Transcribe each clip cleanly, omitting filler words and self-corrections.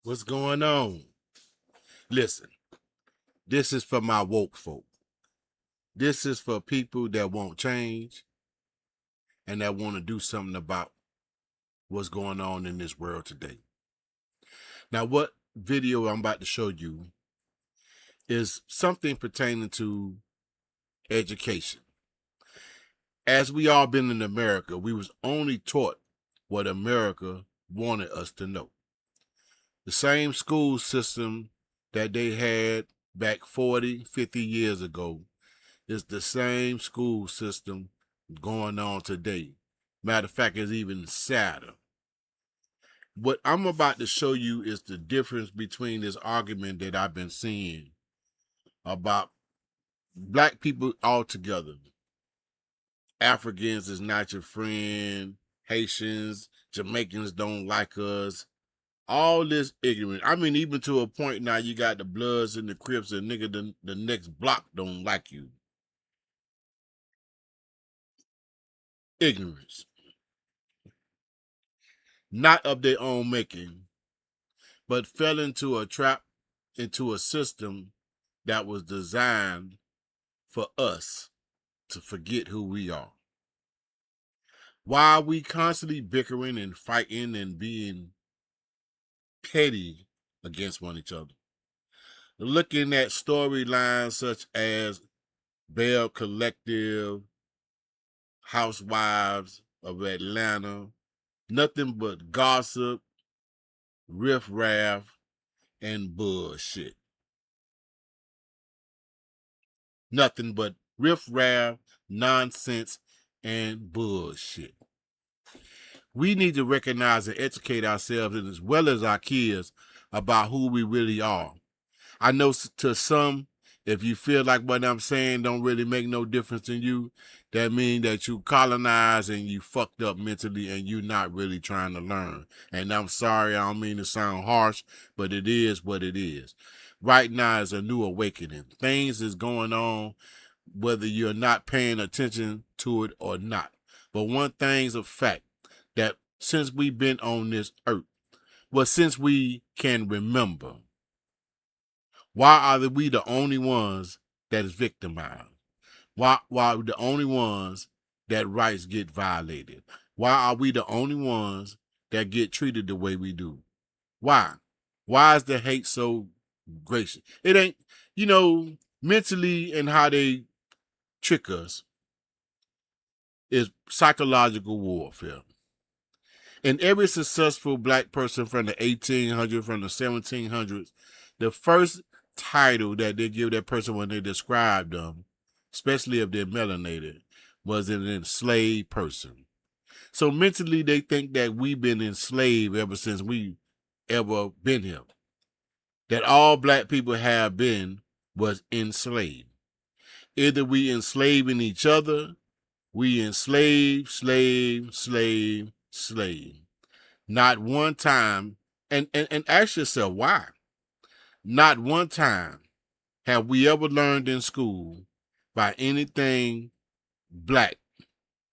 What's going on? Listen, this is for my woke folk. This is for people that won't change and that want to do something about what's going on in this world today. Now, what video I'm about to show you is something pertaining to education. As we all been in America, we was only taught what America wanted us to know. The same school system that they had back 40, 50 years ago is the same school system going on today. Matter of fact, it's even sadder. What I'm about to show you is the difference between this argument that I've been seeing about black people altogether. Africans is not your friend. Haitians, Jamaicans don't like us. All this ignorant. I mean, even to a point now, you got the Bloods and the Crips, and nigga, the next block don't like you. Ignorance. Not of their own making, but fell into a trap, into a system that was designed for us to forget who we are. Why are we constantly bickering and fighting and being petty against one each other? Looking at storylines such as Bell Collective, Housewives of Atlanta, nothing but gossip, riffraff, and bullshit. Nothing but riffraff, nonsense, and bullshit. We need to recognize and educate ourselves as well as our kids about who we really are. I know to some, if you feel like what I'm saying don't really make no difference in you, that means that you colonized and you fucked up mentally and you're not really trying to learn. And I'm sorry, I don't mean to sound harsh, but it is what it is. Right now is a new awakening. Things is going on whether you're not paying attention to it or not. But one thing's a fact, that since we've been on this earth, well, since we can remember, why are we the only ones that is victimized? Why are we the only ones that rights get violated? Why are we the only ones that get treated the way we do? Why? Why is the hate so gracious? It ain't, mentally and how they trick us is psychological warfare. And every successful black person from the 1800s, from the 1700s, the first title that they give that person when they describe them, especially if they're melanated, was an enslaved person. So mentally, they think that we've been enslaved ever since we ever been here. That all black people have been was enslaved. Either we enslaving each other, we enslave, slave. Not one time, and ask yourself why. Not one time have we ever learned in school by anything black,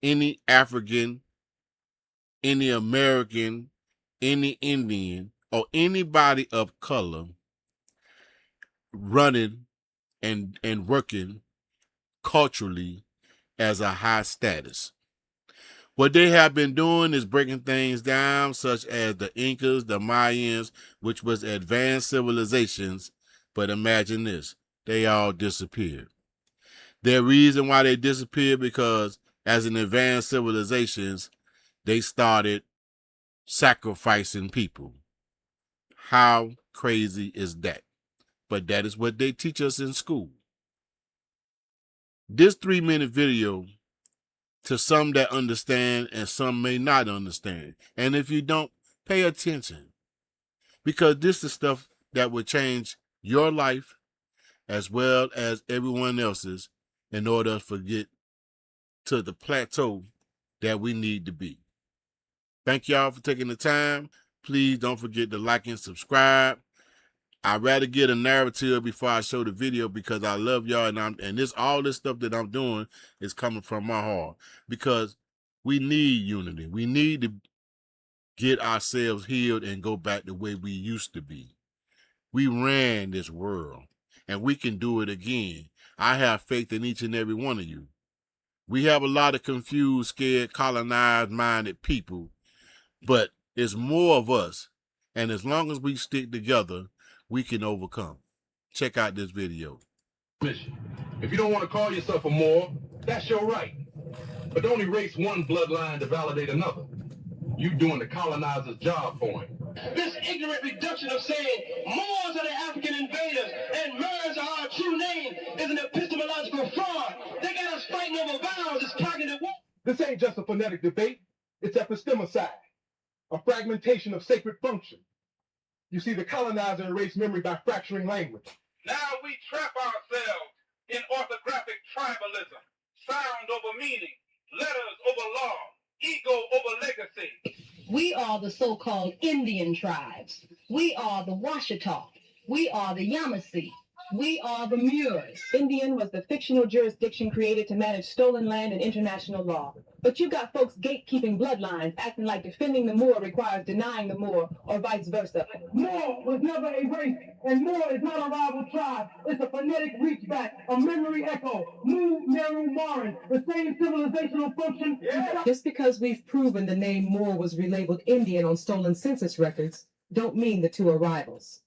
any African, any American, any Indian, or anybody of color running and working culturally as a high status. What they have been doing is breaking things down, such as the Incas, the Mayans, which was advanced civilizations. But imagine this, they all disappeared. The reason why they disappeared because as an advanced civilizations, they started sacrificing people. How crazy is that? But that is what they teach us in school. This 3-minute video, to some that understand and some may not understand. And if you don't, pay attention. Because this is stuff that will change your life as well as everyone else's in order to get to the plateau that we need to be. Thank y'all for taking the time. Please don't forget to like and subscribe. I'd rather get a narrative before I show the video because I love y'all, and all this stuff that I'm doing is coming from my heart because we need unity. We need to get ourselves healed and go back the way we used to be. We ran this world, and we can do it again. I have faith in each and every one of you. We have a lot of confused, scared, colonized-minded people, but it's more of us. And as long as we stick together, we can overcome. Check out this video. If you don't want to call yourself a Moor, that's your right. But don't erase one bloodline to validate another. You doing the colonizer's job for him. This ignorant reduction of saying Moors are the African invaders and Moors are our true name is an epistemological fraud. They got us fighting over vowels. It's cognitive war. This ain't just a phonetic debate. It's epistemicide, a fragmentation of sacred function. You see, the colonizer erased memory by fracturing language. Now we trap ourselves in orthographic tribalism, sound over meaning, letters over law, ego over legacy. We are the so-called Indian tribes. We are the Washita. We are the Yamasee. We are the Moors. Indian was the fictional jurisdiction created to manage stolen land and international law. But you got folks gatekeeping bloodlines, acting like defending the Moor requires denying the Moor, or vice versa. Moor was never a race, and Moor is not a rival tribe. It's a phonetic reach back, a memory echo. Muur, Meru, Marin, the same civilizational function. Yeah. Just because we've proven the name Moor was relabeled Indian on stolen census records, don't mean the two are rivals.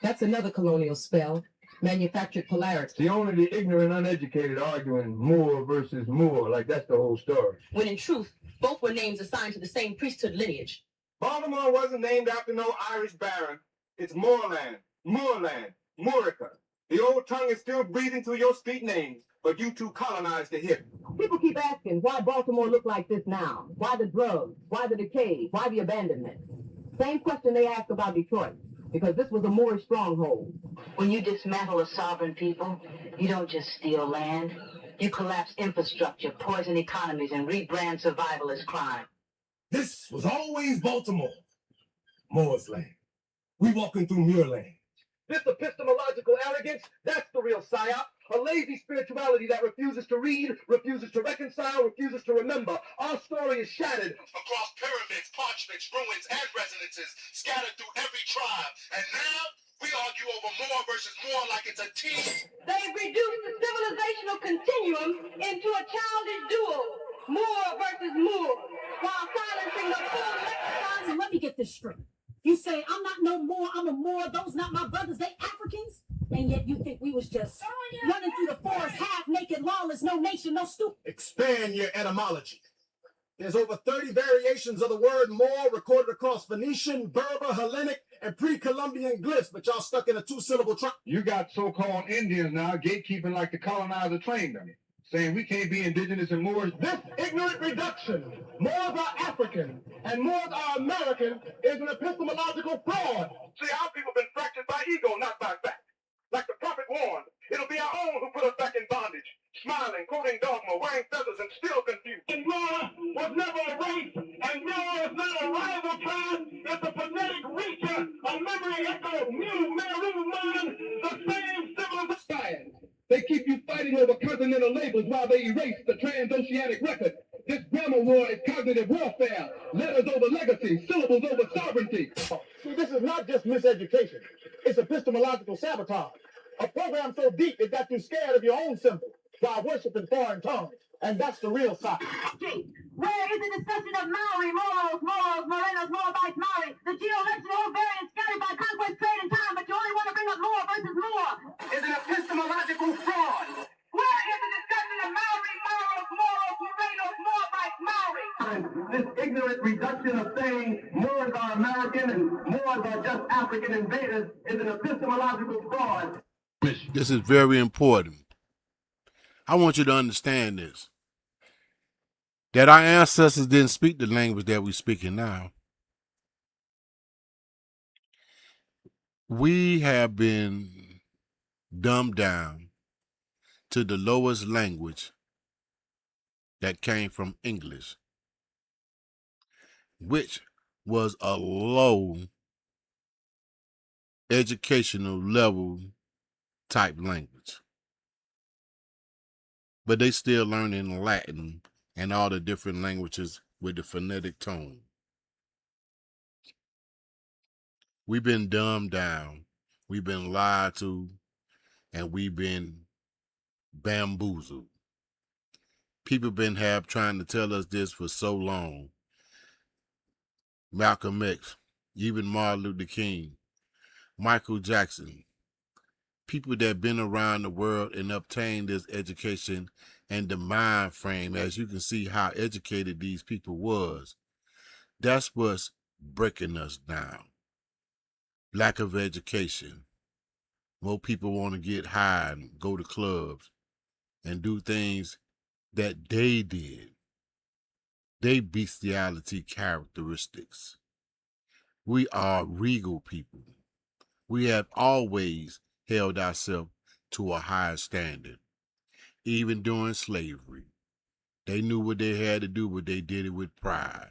That's another colonial spell. Manufactured polarity. See, only the ignorant, uneducated arguing Moor versus Moor, like that's the whole story. When in truth, both were names assigned to the same priesthood lineage. Baltimore wasn't named after no Irish baron. It's Moorland, Moorland, Moorica. The old tongue is still breathing through your street names, but you two colonized the hip. People keep asking why Baltimore look like this now. Why the drugs? Why the decay? Why the abandonment? Same question they ask about Detroit, because this was a Moorish stronghold. When you dismantle a sovereign people, you don't just steal land. You collapse infrastructure, poison economies, and rebrand survival as crime. This was always Baltimore, Moor's land. We walking through Muir land. This epistemological arrogance, that's the real psyop. A lazy spirituality that refuses to read, refuses to reconcile, refuses to remember. Our story is shattered across pyramids, parchments, ruins, and residences, scattered through every tribe. And now, we argue over Moor versus Moor like it's a team. They've reduced the civilizational continuum into a childish duel. Moor versus Moor, while silencing the full lexicon. So let me get this straight. You say, I'm not no Moor, I'm a Moor, those not my brothers, they Africans? And yet you think we was just running through the forest, half naked, lawless, no nation, no stupid. Expand your etymology. There's over 30 variations of the word Moor recorded across Phoenician, Berber, Hellenic, and pre-Columbian glyphs, but y'all stuck in a two-syllable tribe. You got so-called Indians now gatekeeping like the colonizer trained them, saying we can't be indigenous and Moors. This ignorant reduction, Moors are African and Moors are American, is an epistemological fraud. See, our people been fractured by ego, not by fact. Like the prophet warned, it'll be our own who put us back in bondage, smiling, quoting dogma, wearing feathers, and still confused. And Moor was never a race, and Moor is not a rival tribe. It's a phonetic reacher, a memory echo, Muur, Meru, Marin, the same civilization. They keep you fighting over continental labels while they erase the transoceanic record. This grammar war is cognitive warfare. Letters over legacy, syllables over sovereignty. See, this is not just miseducation. It's epistemological sabotage. A program so deep it got you scared of your own symbol while worshiping foreign tongues. And that's the real side. Where is the discussion of Maori, Moros, Morenos, Moabites, Maori, the geolectural variants scattered by conquest, trade, and time, but you only want to bring up Moor versus Moor? Is an epistemological fraud. Where is the discussion of Maori, Moros, Morenos, Moabites, Maori? This ignorant reduction of saying Moors are American and Moors are just African invaders is an epistemological fraud. This is very important. I want you to understand this. That our ancestors didn't speak the language that we're speaking now. We have been dumbed down to the lowest language that came from English, which was a low educational level type language. But they still learning Latin and all the different languages with the phonetic tone. We've been dumbed down. We've been lied to, and we've been bamboozled. People been trying to tell us this for so long. Malcolm X, even Martin Luther King, Michael Jackson, people that been around the world and obtained this education and the mind frame, as you can see how educated these people was. That's what's breaking us down. Lack of education. More people want to get high and go to clubs and do things that they did. They bestiality characteristics. We are regal people. We have always held ourselves to a higher standard. Even during slavery, they knew what they had to do, but they did it with pride.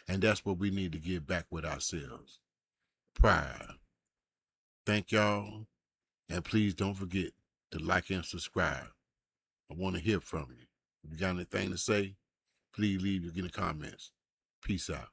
And that's what we need to get back with ourselves. Pride. Thank y'all. And please don't forget to like and subscribe. I want to hear from you. If you got anything to say, please leave it in the comments. Peace out.